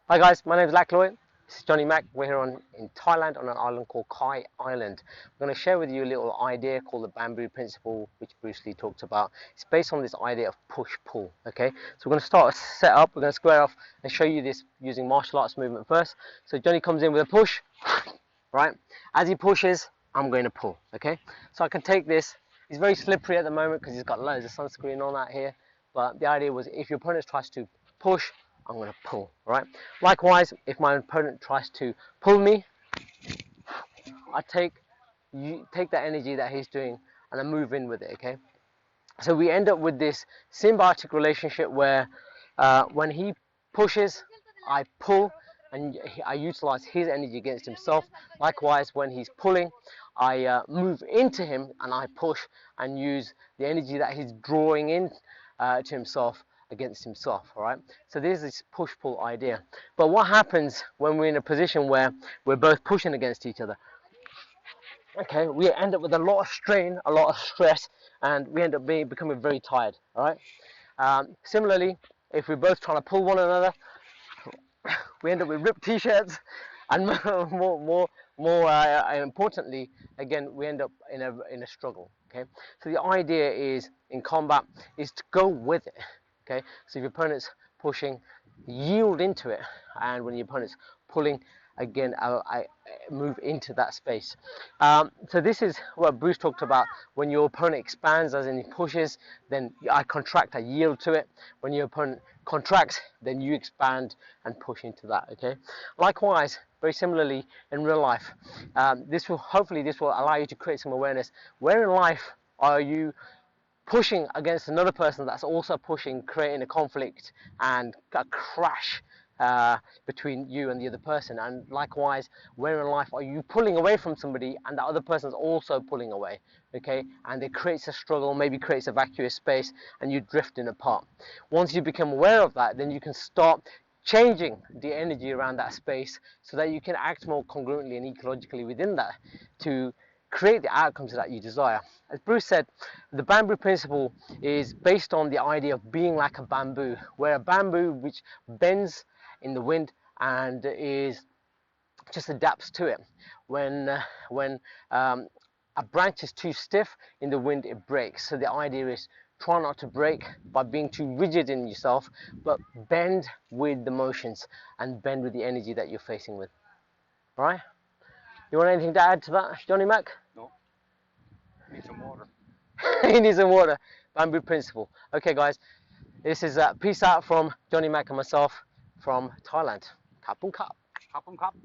Hi guys, my name is Lack Loy. This is Johnny Mac. We're here in Thailand on an island called Kai Island. I'm going to share with you a little idea called the bamboo principle, which Bruce Lee talked about. It's based on this idea of push-pull. Okay, so we're going to start a setup. We're going to square off and show you this using martial arts movement first. So Johnny comes in with a push, right? As he pushes, I'm going to pull. Okay, so I can take this. He's very slippery at the moment because he's got loads of sunscreen on out here. But the idea was if your opponent tries to push, I'm going to pull, right? Likewise, if my opponent tries to pull me, I take that energy that he's doing and I move in with it, okay? So we end up with this symbiotic relationship where when he pushes, I pull and I utilize his energy against himself. Likewise, when he's pulling, I move into him and I push and use the energy that he's drawing in to himself against himself. All right, so there's this push-pull idea. But what happens when we're in a position where we're both pushing against each other? Okay, we end up with a lot of strain, a lot of stress, and we end up becoming very tired. All right. Similarly, if we're both trying to pull one another, we end up with ripped t-shirts, and more importantly, again, we end up in a struggle. Okay, so the idea is in combat is to go with it. Okay, so if your opponent's pushing, yield into it, and when your opponent's pulling, again, I move into that space. So this is what Bruce talked about. When your opponent expands, as in he pushes, then I contract, I yield to it. When your opponent contracts, then you expand and push into that. Okay. Likewise, very similarly in real life, hopefully this will allow you to create some awareness. Where in life are you pushing against another person that's also pushing, creating a conflict and a crash between you and the other person? And likewise, where in life are you pulling away from somebody and the other person's also pulling away? Okay, and it creates a struggle, maybe creates a vacuous space, and you're drifting apart. Once you become aware of that, then you can start changing the energy around that space so that you can act more congruently and ecologically within that to create the outcomes that you desire. As Bruce said, the bamboo principle is based on the idea of being like a bamboo, where a bamboo which bends in the wind and is just adapts to it. When a branch is too stiff in the wind, it breaks. So the idea is try not to break by being too rigid in yourself, but bend with the motions and bend with the energy that you're facing with. All right? You want anything to add to that, Johnny Mac? No, need some water. He needs some water. Bamboo principle. Okay, guys, this is peace out from Johnny Mac and myself from Thailand. Kapung kap. Cup and cup.